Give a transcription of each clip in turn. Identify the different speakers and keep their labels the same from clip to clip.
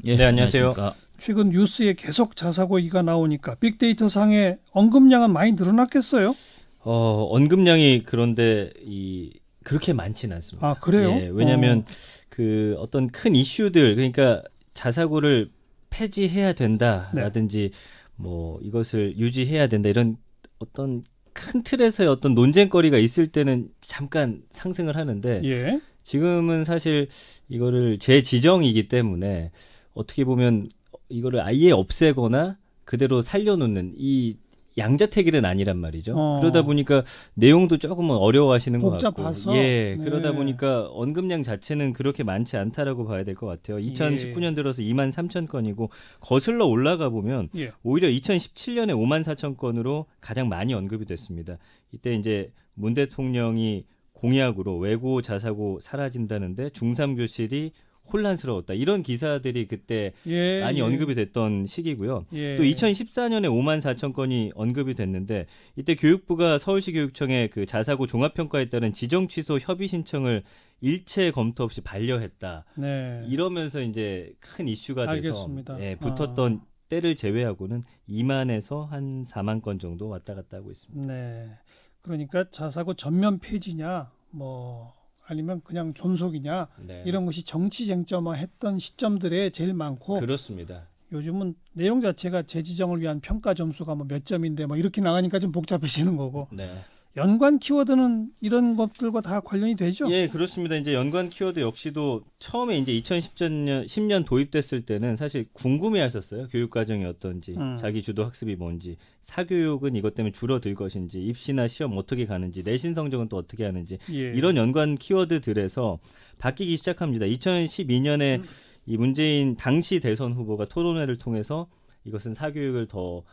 Speaker 1: 예,
Speaker 2: 네, 안녕하세요.
Speaker 3: 최근 뉴스에 계속 자사고 얘기가 나오니까 빅데이터 상의 언급량은 많이 늘어났겠어요?
Speaker 2: 언급량이 그런데 그렇게 많지는 않습니다.
Speaker 3: 아, 그래요?
Speaker 2: 예, 왜냐하면 그 어떤 큰 이슈들, 그러니까 자사고를 폐지해야 된다라든지 뭐 이것을 유지해야 된다, 이런 어떤 큰 틀에서의 어떤 논쟁거리가 있을 때는 잠깐 상승을 하는데
Speaker 3: 예.
Speaker 2: 지금은 사실 이거를 재지정이기 때문에 어떻게 보면 이거를 아예 없애거나 그대로 살려놓는 이 양자택일은 아니란 말이죠. 그러다 보니까 내용도 조금은 어려워하시는 것 같고,
Speaker 3: 복잡해서?
Speaker 2: 예,
Speaker 3: 네.
Speaker 2: 그러다 보니까 언급량 자체는 그렇게 많지 않다라고 봐야 될 것 같아요. 2019년 들어서 2만 3천 건이고 거슬러 올라가 보면
Speaker 3: 예.
Speaker 2: 오히려 2017년에 5만 4천 건으로 가장 많이 언급이 됐습니다. 이때 이제 문 대통령이 공약으로 외고 자사고 사라진다는데 중3교실이 혼란스러웠다, 이런 기사들이 그때 많이 언급이 됐던 시기고요. 또 2014년에 5만 4천 건이 언급이 됐는데 이때 교육부가 서울시 교육청에 그 자사고 종합평가에 따른 지정 취소 협의 신청을 일체 검토 없이 반려했다.
Speaker 3: 네.
Speaker 2: 이러면서 이제 큰 이슈가 돼서
Speaker 3: 알겠습니다.
Speaker 2: 붙었던 때를 제외하고는 2만에서 한 4만 건 정도 왔다 갔다 하고 있습니다.
Speaker 3: 네. 그러니까 자사고 전면 폐지냐, 뭐 아니면 그냥 존속이냐, 이런 것이 정치 쟁점화했던 시점들에 제일 많고,
Speaker 2: 그렇습니다.
Speaker 3: 요즘은 내용 자체가 재지정을 위한 평가 점수가 뭐 몇 점인데 뭐 이렇게 나가니까 좀 복잡해지는 거고.
Speaker 2: 네.
Speaker 3: 연관 키워드는 이런 것들과 다 관련이 되죠?
Speaker 2: 예, 그렇습니다. 이제 연관 키워드 역시도 처음에 이제 10년 도입됐을 때는 사실 궁금해하셨어요. 교육 과정이 어떤지, 자기 주도 학습이 뭔지, 사교육은 이것 때문에 줄어들 것인지, 입시나 시험 어떻게 가는지, 내신 성적은 또 어떻게 하는지, 이런 연관 키워드들에서 바뀌기 시작합니다. 2012년에 이 문재인 당시 대선 후보가 토론회를 통해서 이것은 사교육을 더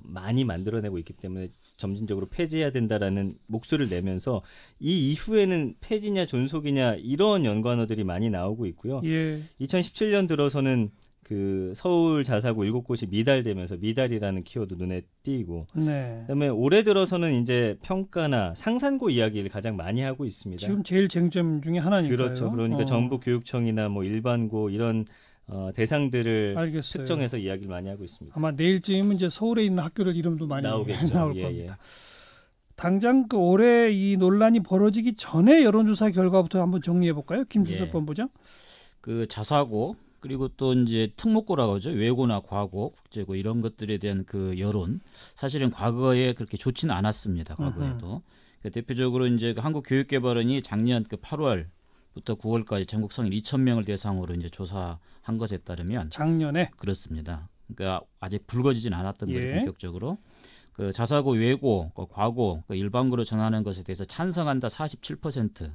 Speaker 2: 많이 만들어내고 있기 때문에 점진적으로 폐지해야 된다라는 목소리를 내면서 이 이후에는 폐지냐 존속이냐 이런 연관어들이 많이 나오고 있고요. 2017년 들어서는 그 서울 자사고 7곳이 미달되면서 미달이라는 키워드 눈에 띄고, 그다음에 올해 들어서는 이제 평가나 상산고 이야기를 가장 많이 하고 있습니다.
Speaker 3: 지금 제일 쟁점 중에 하나니까요.
Speaker 2: 그렇죠. 그러니까 전북교육청이나 뭐 일반고 이런 대상들을
Speaker 3: 알겠어요.
Speaker 2: 특정해서 이야기를 많이 하고 있습니다.
Speaker 3: 아마 내일쯤이면 이제 서울에 있는 학교들 이름도 많이
Speaker 2: 나오겠죠.
Speaker 3: 나올 겁니다. 당장 그 올해 이 논란이 벌어지기 전에 여론조사 결과부터 한번 정리해 볼까요, 김주섭 본부장?
Speaker 1: 그 자사고 그리고 또 이제 특목고라고 하죠. 외고나 과고, 국제고 이런 것들에 대한 그 여론, 사실은 과거에 그렇게 좋지는 않았습니다. 과거에도. 대표적으로 이제 그 한국교육개발원이 작년 그 8월부터 9월까지 전국 성인 2,000명을 대상으로 이제 조사한 것에 따르면
Speaker 3: 작년에
Speaker 1: 그렇습니다. 그러니까 아직 불거지진 않았던 거죠, 본격적으로. 그 자사고 외고, 그 과고, 그 일반고로 전하는 것에 대해서 찬성한다 47%,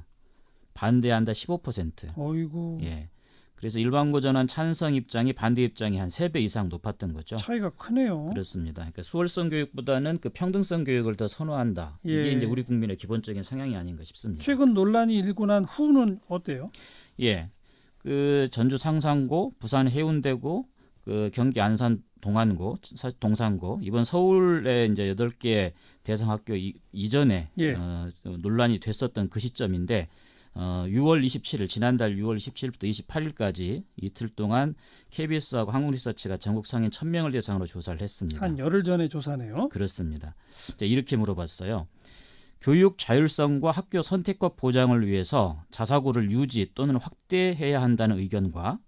Speaker 1: 반대한다 15%.
Speaker 3: 어이구.
Speaker 1: 예. 그래서 일반고 전환 찬성 입장이 반대 입장이 한 3배 이상 높았던 거죠.
Speaker 3: 차이가 크네요.
Speaker 1: 그렇습니다. 그러니까 수월성 교육보다는 그 평등성 교육을 더 선호한다. 이게 이제 우리 국민의 기본적인 성향이 아닌가 싶습니다.
Speaker 3: 최근 논란이 일고 난 후는 어때요?
Speaker 1: 예. 그 전주 상산고, 부산 해운대고, 그 경기 안산 동안고, 동산고, 이번 서울에 이제 8개 대상 학교 이전에 논란이 됐었던 그 시점인데 6월 27일 지난달 6월 17일부터 28일까지 이틀 동안 KBS하고 한국리서치가 전국 성인 1,000명을 대상으로 조사를 했습니다.
Speaker 3: 한 열흘 전에 조사네요.
Speaker 1: 그렇습니다. 자, 이렇게 물어봤어요. 교육 자율성과 학교 선택권 보장을 위해서 자사고를 유지 또는 확대해야 한다는 의견과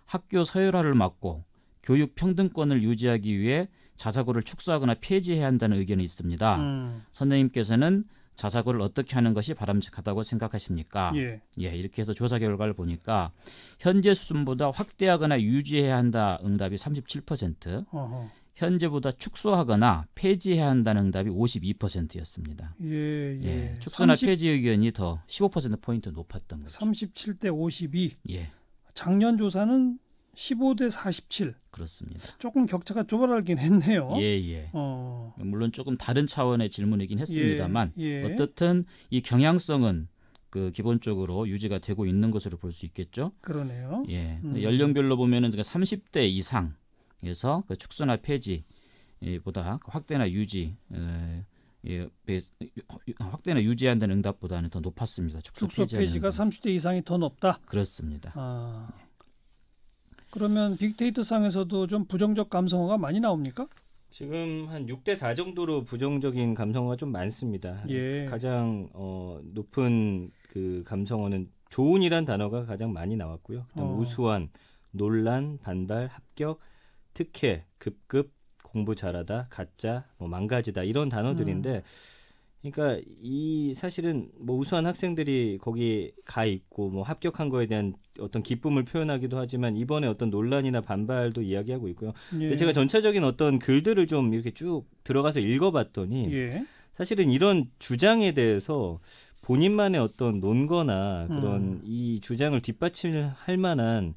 Speaker 1: 학교 서열화를 막고 교육 평등권을 유지하기 위해 자사고를 축소하거나 폐지해야 한다는 의견이 있습니다. 선생님께서는 자사고를 어떻게 하는 것이 바람직하다고 생각하십니까? 이렇게 해서 조사 결과를 보니까 현재 수준보다 확대하거나 유지해야 한다 응답이 37%, 현재보다 축소하거나 폐지해야 한다는 응답이 52%였습니다. 축소나 폐지 의견이 더 15%포인트 높았던 거죠.
Speaker 3: 37대 52. 작년 조사는 15대 47.
Speaker 1: 그렇습니다.
Speaker 3: 조금 격차가 좁아지긴 했네요.
Speaker 1: 물론 조금 다른 차원의 질문이긴 했습니다만 어떻든 이 경향성은 그 기본적으로 유지가 되고 있는 것으로 볼 수 있겠죠.
Speaker 3: 그러네요.
Speaker 1: 연령별로 보면은 30대 이상에서 그 축소나 폐지보다 확대나 유지 확대나 유지한다는 응답보다는 더 높았습니다.
Speaker 3: 축소 폐지가 30대 이상이 더 높다.
Speaker 1: 그렇습니다.
Speaker 3: 그러면 빅데이터 상에서도 좀 부정적 감성어가 많이 나옵니까?
Speaker 2: 지금 한 6대4 정도로 부정적인 감성어가 좀 많습니다.
Speaker 3: 예.
Speaker 2: 가장 높은 그 감성어는 좋은이란 단어가 가장 많이 나왔고요. 그다음 우수한, 논란, 반발, 합격, 특혜, 급급, 공부 잘하다, 가짜, 뭐 망가지다 이런 단어들인데 그러니까 이 사실은 뭐 우수한 학생들이 거기 가 있고 뭐 합격한 거에 대한 어떤 기쁨을 표현하기도 하지만 이번에 어떤 논란이나 반발도 이야기하고 있고요.
Speaker 3: 예.
Speaker 2: 근데 제가 전체적인 어떤 글들을 좀 이렇게 쭉 들어가서 읽어봤더니
Speaker 3: 예.
Speaker 2: 사실은 이런 주장에 대해서 본인만의 어떤 논거나 그런 이 주장을 뒷받침할 만한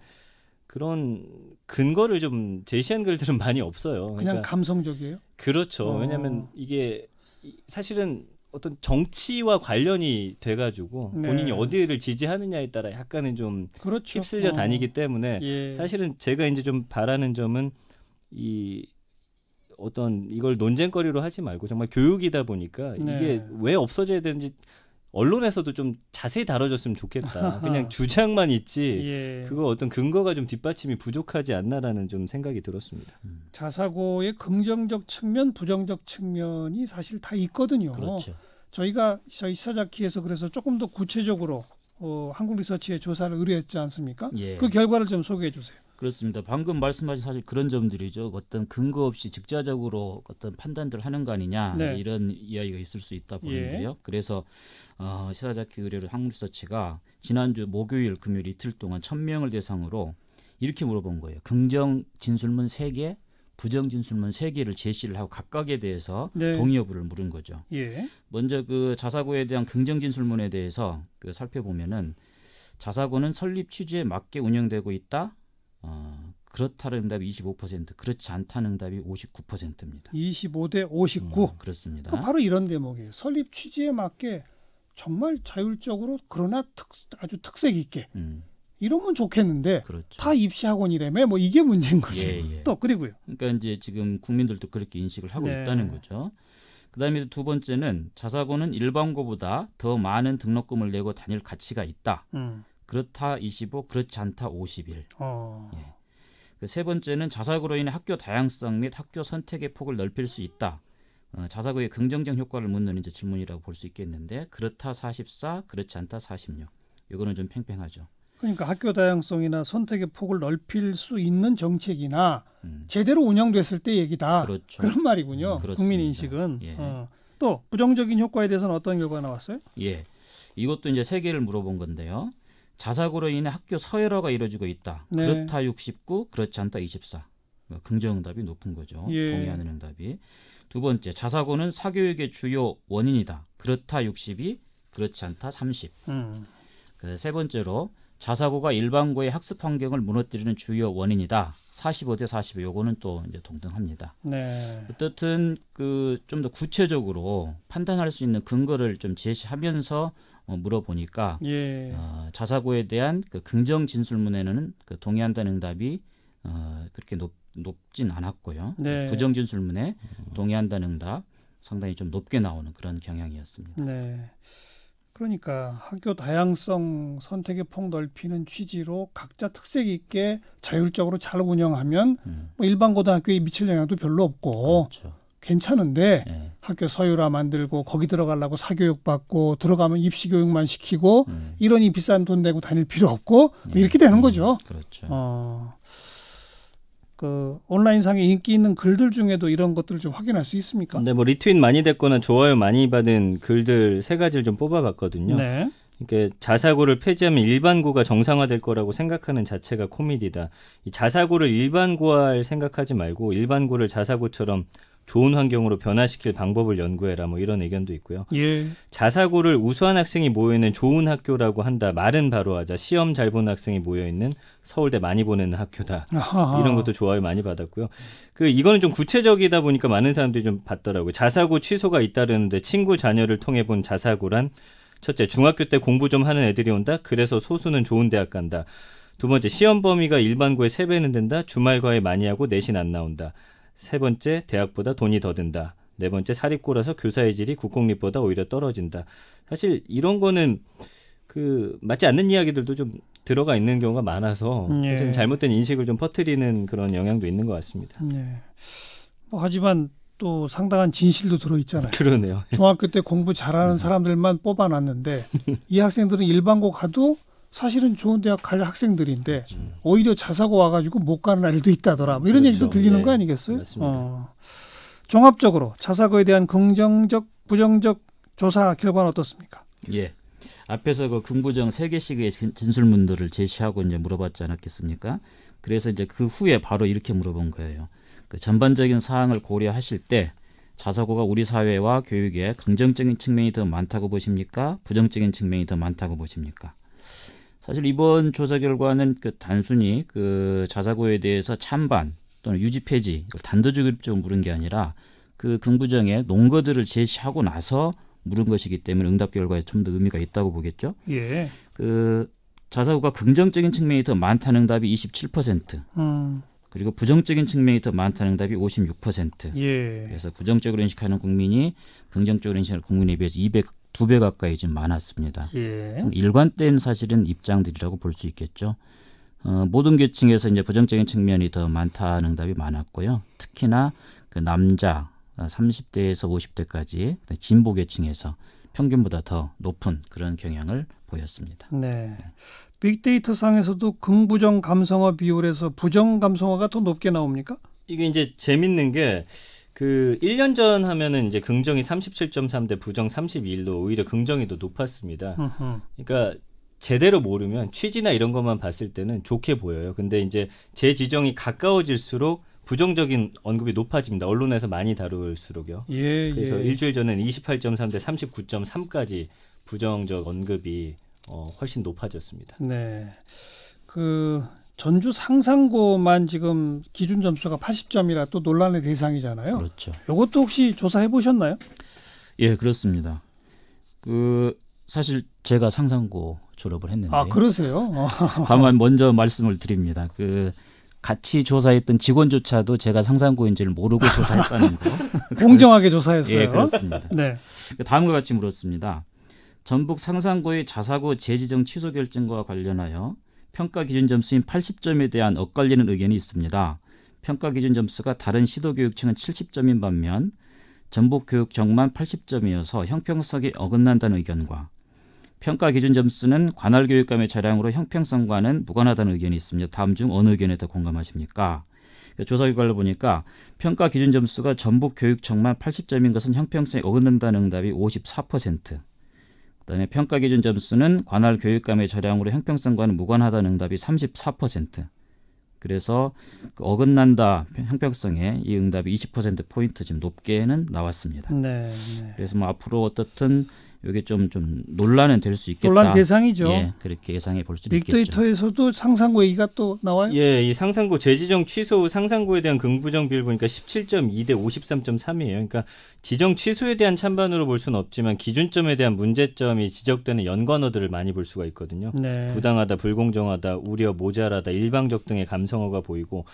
Speaker 2: 그런 근거를 좀 제시한 글들은 많이 없어요.
Speaker 3: 그냥
Speaker 2: 그러니까
Speaker 3: 감성적이에요?
Speaker 2: 그렇죠. 왜냐하면 이게 사실은 어떤 정치와 관련이 돼가지고
Speaker 3: 네.
Speaker 2: 본인이 어디를 지지하느냐에 따라 약간은 좀
Speaker 3: 그렇죠.
Speaker 2: 휩쓸려 다니기 때문에
Speaker 3: 예.
Speaker 2: 사실은 제가 이제 좀 바라는 점은 이 어떤 이걸 논쟁거리로 하지 말고 정말 교육이다 보니까
Speaker 3: 네.
Speaker 2: 이게 왜 없어져야 되는지 언론에서도 좀 자세히 다뤄줬으면 좋겠다. 그냥 주장만 있지
Speaker 3: 예.
Speaker 2: 그거 어떤 근거가 좀 뒷받침이 부족하지 않나라는 좀 생각이 들었습니다.
Speaker 3: 자사고의 긍정적 측면, 부정적 측면이 사실 다 있거든요.
Speaker 1: 그렇죠.
Speaker 3: 저희 시사자키에서 그래서 조금 더 구체적으로 한국리서치의 조사를 의뢰했지 않습니까?
Speaker 1: 예.
Speaker 3: 그 결과를 좀 소개해 주세요.
Speaker 1: 그렇습니다. 방금 말씀하신 사실 그런 점들이죠. 어떤 근거 없이 직자적으로 어떤 판단들을 하는 거 아니냐
Speaker 3: 네.
Speaker 1: 이런 이야기가 있을 수 있다 보는데요. 그래서 시사자키 의뢰로 한국리서치가 지난주 목요일, 금요일 이틀 동안 1,000명을 대상으로 이렇게 물어본 거예요. 긍정 진술문 3개, 부정 진술문 3개를 제시를 하고 각각에 대해서
Speaker 3: 네.
Speaker 1: 동의 여부를 물은 거죠.
Speaker 3: 예.
Speaker 1: 먼저 그 자사고에 대한 긍정 진술문에 대해서 그 살펴보면은 자사고는 설립 취지에 맞게 운영되고 있다. 그렇다는 응답이 25%, 그렇지 않다는 응답이 59%입니다.
Speaker 3: 25대 59.
Speaker 1: 그렇습니다.
Speaker 3: 바로 이런 대목이에요. 설립 취지에 맞게 정말 자율적으로 그러나 아주 특색 있게 이러면 좋겠는데
Speaker 1: 그렇죠.
Speaker 3: 다 입시학원이라며 뭐 이게 문제인 거죠.
Speaker 1: 예.
Speaker 3: 또 그리고요.
Speaker 1: 그러니까 이제 지금 국민들도 그렇게 인식을 하고
Speaker 3: 네.
Speaker 1: 있다는 거죠. 그다음에 두 번째는 자사고는 일반고보다 더 많은 등록금을 내고 다닐 가치가 있다. 그렇다 25, 그렇지 않다 51. 예. 그 세 번째는 자사고로 인해 학교 다양성 및 학교 선택의 폭을 넓힐 수 있다. 자사고의 긍정적 효과를 묻는 이제 질문이라고 볼 수 있겠는데 그렇다 44, 그렇지 않다 46. 이거는 좀 팽팽하죠.
Speaker 3: 그러니까 학교 다양성이나 선택의 폭을 넓힐 수 있는 정책이나 제대로 운영됐을 때 얘기다.
Speaker 1: 그렇죠.
Speaker 3: 그런 말이군요.
Speaker 1: 그렇습니다.
Speaker 3: 국민 인식은.
Speaker 1: 예.
Speaker 3: 또 부정적인 효과에 대해서는 어떤 결과가 나왔어요?
Speaker 1: 예, 이것도 이제 3개를 물어본 건데요. 자사고로 인해 학교 서열화가 이루어지고 있다.
Speaker 3: 네.
Speaker 1: 그렇다 69, 그렇지 않다 24. 긍정 응답이 높은 거죠.
Speaker 3: 예.
Speaker 1: 동의하는 응답이. 두 번째, 자사고는 사교육의 주요 원인이다. 그렇다 62, 그렇지 않다 30. 세 번째로 자사고가 일반고의 학습 환경을 무너뜨리는 주요 원인이다. 45대 45. 요거는 또 이제 동등합니다.
Speaker 3: 네.
Speaker 1: 어떻든 그 좀 더 구체적으로 판단할 수 있는 근거를 좀 제시하면서 물어보니까
Speaker 3: 예.
Speaker 1: 자사고에 대한 그 긍정 진술문에는 그 동의한다는 응답이 그렇게 높진 않았고요.
Speaker 3: 네.
Speaker 1: 부정 진술문에 동의한다는 응답 상당히 좀 높게 나오는 그런 경향이었습니다.
Speaker 3: 네. 그러니까 학교 다양성 선택의 폭 넓히는 취지로 각자 특색 있게 자율적으로 잘 운영하면 뭐 일반 고등학교에 미칠 영향도 별로 없고
Speaker 1: 그렇죠.
Speaker 3: 괜찮은데
Speaker 1: 네.
Speaker 3: 학교 서열화 만들고 거기 들어가려고 사교육 받고 들어가면 입시 교육만 시키고 이러니 비싼 돈 내고 다닐 필요 없고 이렇게 되는 거죠.
Speaker 1: 그렇죠.
Speaker 3: 그 온라인상에 인기 있는 글들 중에도 이런 것들을 좀 확인할 수 있습니까?
Speaker 2: 근데 뭐 리트윗 많이 됐거나 좋아요 많이 받은 글들 3가지를 좀 뽑아봤거든요.
Speaker 3: 네.
Speaker 2: 그러니까 자사고를 폐지하면 일반고가 정상화될 거라고 생각하는 자체가 코미디다. 이 자사고를 일반고화할 생각하지 말고 일반고를 자사고처럼 좋은 환경으로 변화시킬 방법을 연구해라. 뭐 이런 의견도 있고요.
Speaker 3: 예.
Speaker 2: 자사고를 우수한 학생이 모여있는 좋은 학교라고 한다. 말은 바로 하자. 시험 잘 보는 학생이 모여있는 서울대 많이 보는 학교다.
Speaker 3: 아하.
Speaker 2: 이런 것도 좋아요 많이 받았고요. 이거는 좀 구체적이다 보니까 많은 사람들이 좀 봤더라고요. 자사고 취소가 잇따르는데 친구 자녀를 통해 본 자사고란 첫째, 중학교 때 공부 좀 하는 애들이 온다. 그래서 소수는 좋은 대학 간다. 두 번째, 시험 범위가 일반고의 3배는 된다. 주말 과외 많이 하고 내신 안 나온다. 세 번째, 대학보다 돈이 더 든다. 네 번째, 사립고라서 교사의 질이 국공립보다 오히려 떨어진다. 사실 이런 거는 맞지 않는 이야기들도 좀 들어가 있는 경우가 많아서 사실 잘못된 인식을 좀 퍼뜨리는 그런 영향도 있는 것 같습니다.
Speaker 3: 뭐 하지만 또 상당한 진실도 들어있잖아요.
Speaker 2: 그러네요.
Speaker 3: 중학교 때 공부 잘하는 사람들만 뽑아놨는데 이 학생들은 일반고 가도 사실은 좋은 대학 갈 학생들인데 오히려 자사고 와가지고 못 가는 아이들도 있다더라. 뭐 이런 얘기도 들리는 거 아니겠어요? 종합적으로 자사고에 대한 긍정적, 부정적 조사 결과는 어떻습니까?
Speaker 1: 예. 앞에서 그 긍부정 3개씩의 진술문들을 제시하고 이제 물어봤지 않았겠습니까? 그래서 이제 그 후에 바로 이렇게 물어본 거예요. 그 전반적인 사항을 고려하실 때 자사고가 우리 사회와 교육에 긍정적인 측면이 더 많다고 보십니까? 부정적인 측면이 더 많다고 보십니까? 사실 이번 조사 결과는 그 단순히 그 자사고에 대해서 찬반 또는 유지 폐지 이걸 단도직입적으로 물은 게 아니라 그 긍부정의 논거들을 제시하고 나서 물은 것이기 때문에 응답 결과에 좀 더 의미가 있다고 보겠죠.
Speaker 3: 예.
Speaker 1: 그 자사고가 긍정적인 측면이 더 많다는 응답이 27%. 그리고 부정적인 측면이 더 많다는 응답이 56%.
Speaker 3: 예.
Speaker 1: 그래서 부정적으로 인식하는 국민이 긍정적으로 인식하는 국민에 비해서 202배 가까이 좀 많았습니다.
Speaker 3: 예.
Speaker 1: 일관된 사실은 입장들이라고 볼 수 있겠죠. 모든 계층에서 이제 부정적인 측면이 더 많다는 응답이 많았고요. 특히나 그 남자 30대에서 50대까지 진보 계층에서 평균보다 더 높은 그런 경향을 보였습니다.
Speaker 3: 네. 빅데이터 상에서도 긍부정 감성어 비율에서 부정 감성어가 더 높게 나옵니까?
Speaker 2: 이게 이제 재밌는 게 그 1년 전 하면은 이제 긍정이 37.3 대 부정 31로 오히려 긍정이 더 높았습니다. 그러니까 제대로 모르면 취지나 이런 것만 봤을 때는 좋게 보여요. 근데 이제 제 지정이 가까워질수록 부정적인 언급이 높아집니다. 언론에서 많이 다룰수록요.
Speaker 3: 예,
Speaker 2: 그래서
Speaker 3: 예.
Speaker 2: 일주일 전에는 28.3 대 39.3까지 부정적 언급이 훨씬 높아졌습니다.
Speaker 3: 네. 그 전주 상산고만 지금 기준 점수가 80점이라 또 논란의 대상이잖아요.
Speaker 1: 그렇죠.
Speaker 3: 이것도 혹시 조사해 보셨나요?
Speaker 1: 예, 그렇습니다. 그 사실 제가 상산고 졸업을 했는데요.
Speaker 3: 아, 그러세요?
Speaker 1: 다만 먼저 말씀을 드립니다. 그 같이 조사했던 직원조차도 제가 상산고인지를 모르고 조사했다는 거.
Speaker 3: 공정하게 조사했어요.
Speaker 1: 예, 그렇습니다.
Speaker 3: 네.
Speaker 1: 다음과 같이 물었습니다. 전북 상산고의 자사고 재지정 취소 결정과 관련하여 평가 기준 점수인 80점에 대한 엇갈리는 의견이 있습니다. 평가 기준 점수가 다른 시도교육청은 70점인 반면 전북교육청만 80점이어서 형평성이 어긋난다는 의견과 평가 기준 점수는 관할 교육감의 자량으로 형평성과는 무관하다는 의견이 있습니다. 다음 중 어느 의견에 더 공감하십니까? 조사 결과를 보니까 평가 기준 점수가 전북교육청만 80점인 것은 형평성이 어긋난다는 응답이 54%. 그다음에 평가 기준 점수는 관할 교육감의 자량으로 형평성과는 무관하다는 응답이 34%. 그래서 그 어긋난다 형평성에 이 응답이 20%포인트 지금 높게는 나왔습니다.
Speaker 3: 네, 네.
Speaker 1: 그래서 뭐 앞으로 어떻든 이게 좀 논란은 될 수 있겠다.
Speaker 3: 논란 대상이죠.
Speaker 1: 예, 그렇게 예상해 볼 수 있겠죠.
Speaker 3: 빅데이터에서도 상산고 얘기가 또 나와요?
Speaker 2: 예, 이 상산고 재지정 취소 후 상산고에 대한 긍부정 비율 보니까 17.2 대 53.3이에요. 그러니까 지정 취소에 대한 찬반으로 볼 수는 없지만 기준점에 대한 문제점이 지적되는 연관어들을 많이 볼 수가 있거든요.
Speaker 3: 네.
Speaker 2: 부당하다, 불공정하다, 우려, 모자라다, 일방적 등의 감성어가 보이고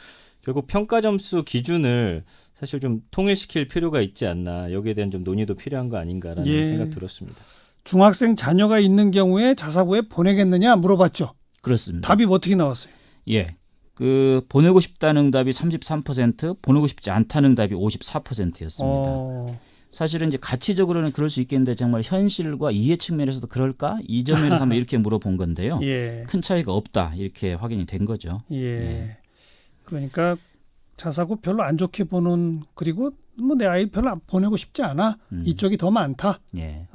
Speaker 2: 결국 평가 점수 기준을 사실 좀 통일시킬 필요가 있지 않나. 여기에 대한 좀 논의도 필요한 거 아닌가라는
Speaker 3: 예.
Speaker 2: 생각 들었습니다.
Speaker 3: 중학생 자녀가 있는 경우에 자사고에 보내겠느냐 물어봤죠.
Speaker 1: 그렇습니다.
Speaker 3: 답이 어떻게 나왔어요?
Speaker 1: 예. 그 보내고 싶다는 응답이 33%, 보내고 싶지 않다는 응답이 54%였습니다. 사실은 이제 가치적으로는 그럴 수 있겠는데 정말 현실과 이해 측면에서도 그럴까? 이 점에서 한번 이렇게 물어본 건데요.
Speaker 3: 예.
Speaker 1: 큰 차이가 없다. 이렇게 확인이 된 거죠.
Speaker 3: 예.
Speaker 1: 예.
Speaker 3: 그러니까 자사고 별로 안 좋게 보는 그리고 뭐 내 아이 별로 안 보내고 싶지 않아. 이쪽이 더 많다.
Speaker 1: 예.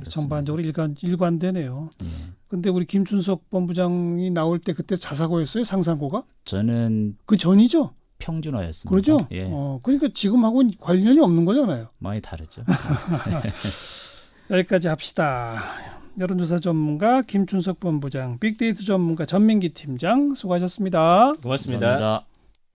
Speaker 3: 전반적으로 일관되네요.
Speaker 1: 예.
Speaker 3: 근데 우리 김춘석 본부장이 나올 때 그때 자사고였어요? 상산고가?
Speaker 1: 저는
Speaker 3: 그 전이죠?
Speaker 1: 평준화였습니다.
Speaker 3: 그러죠?
Speaker 1: 예.
Speaker 3: 그러니까 지금하고는 관련이 없는 거잖아요.
Speaker 1: 많이 다르죠.
Speaker 3: 여기까지 합시다. 여론조사 전문가 김춘석 본부장, 빅데이터 전문가 전민기 팀장 수고하셨습니다.
Speaker 2: 고맙습니다.
Speaker 1: 감사합니다.